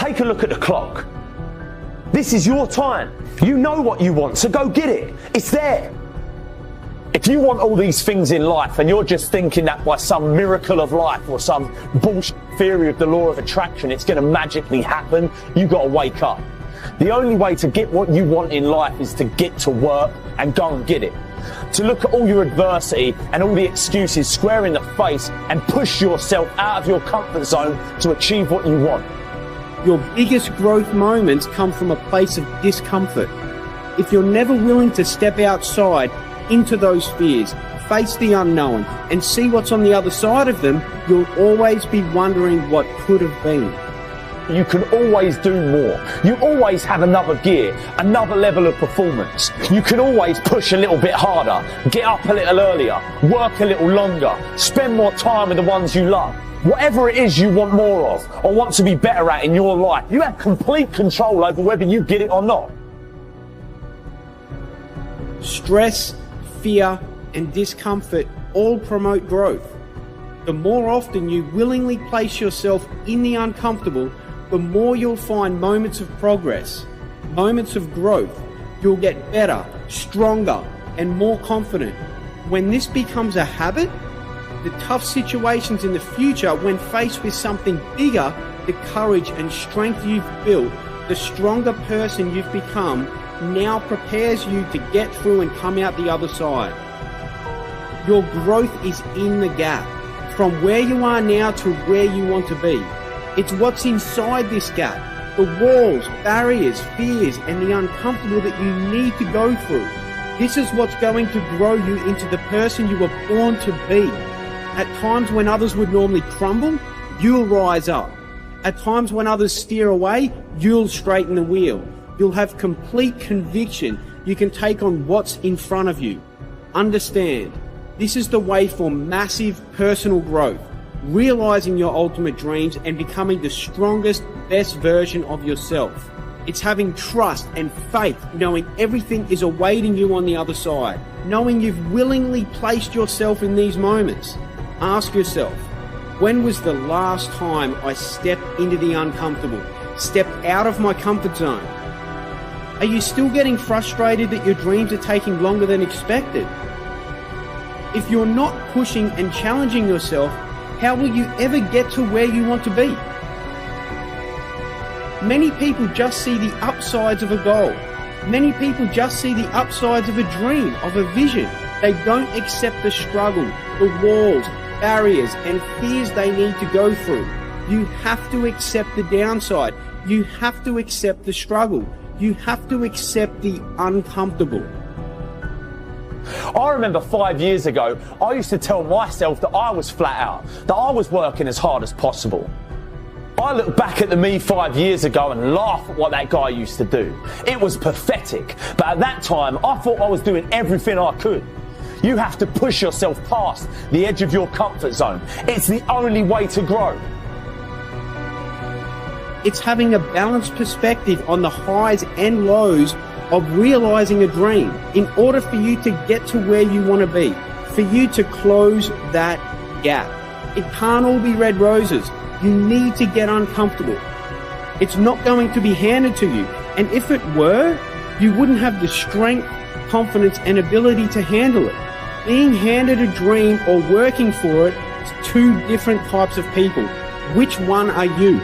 Take a look at the clock. This is your time. You know what you want, so go get it. It's there. If you want all these things in life and you're just thinking that by some miracle of life or some bullshit theory of the law of attraction, it's going to magically happen, you got to wake up. The only way to get what you want in life is to get to work and go and get it. To look at all your adversity and all the excuses square in the face and push yourself out of your comfort zone to achieve what you want. Your biggest growth moments come from a place of discomfort. If you're never willing to step outside into those fears, face the unknown, and see what's on the other side of them, you'll always be wondering what could have been. You can always do more. You always have another gear, another level of performance. You can always push a little bit harder, get up a little earlier, work a little longer, spend more time with the ones you love. Whatever it is you want more of or want to be better at in your life, you have complete control over whether you get it or not. Stress, fear, and discomfort all promote growth. The more often you willingly place yourself in the uncomfortable, the more you'll find moments of progress, moments of growth. You'll get better, stronger, and more confident. When this becomes a habit, the tough situations in the future, when faced with something bigger, the courage and strength you've built, the stronger person you've become, now prepares you to get through and come out the other side. Your growth is in the gap, from where you are now to where you want to be. It's what's inside this gap, the walls, barriers, fears, and the uncomfortable that you need to go through. This is what's going to grow you into the person you were born to be. At times when others would normally crumble, you'll rise up. At times when others steer away, you'll straighten the wheel. You'll have complete conviction you can take on what's in front of you. Understand, this is the way for massive personal growth, realizing your ultimate dreams and becoming the strongest, best version of yourself. It's having trust and faith, knowing everything is awaiting you on the other side, knowing you've willingly placed yourself in these moments. Ask yourself, when was the last time I stepped into the uncomfortable, stepped out of my comfort zone? Are you still getting frustrated that your dreams are taking longer than expected? If you're not pushing and challenging yourself, how will you ever get to where you want to be? Many people just see the upsides of a goal. Many people just see the upsides of a dream, of a vision. They don't accept the struggle, the walls, barriers, and fears they need to go through. You have to accept the downside. You have to accept the struggle. You have to accept the uncomfortable. I remember 5 years ago, I used to tell myself that I was flat out, that I was working as hard as possible. I look back at the me 5 years ago and laugh at what that guy used to do. It was pathetic, but at that time, I thought I was doing everything I could. You have to push yourself past the edge of your comfort zone. It's the only way to grow. It's having a balanced perspective on the highs and lows of realizing a dream in order for you to get to where you want to be, for you to close that gap. It can't all be red roses. You need to get uncomfortable. It's not going to be handed to you. And if it were, you wouldn't have the strength, confidence, and ability to handle it. Being handed a dream or working for it is two different types of people. Which one are you?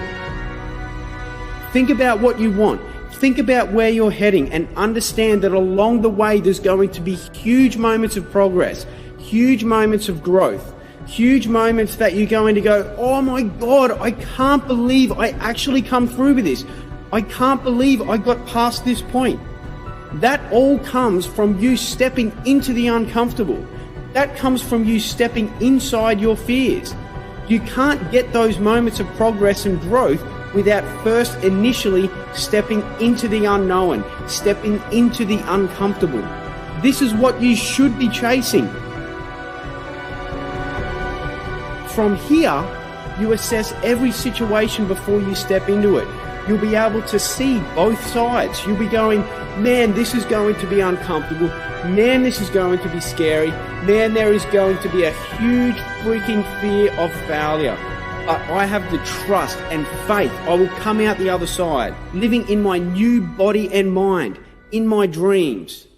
Think about what you want. Think about where you're heading and understand that along the way there's going to be huge moments of progress, huge moments of growth, huge moments that you're going to go, oh my God, I can't believe I actually come through with this. I can't believe I got past this point. That all comes from you stepping into the uncomfortable. That comes from you stepping inside your fears. You can't get those moments of progress and growth without first initially stepping into the unknown, stepping into the uncomfortable. This is what you should be chasing. From here, you assess every situation before you step into it. You'll be able to see both sides. You'll be going, man, this is going to be uncomfortable. Man, this is going to be scary. Man, there is going to be a huge freaking fear of failure. But I have the trust and faith I will come out the other side, living in my new body and mind, in my dreams.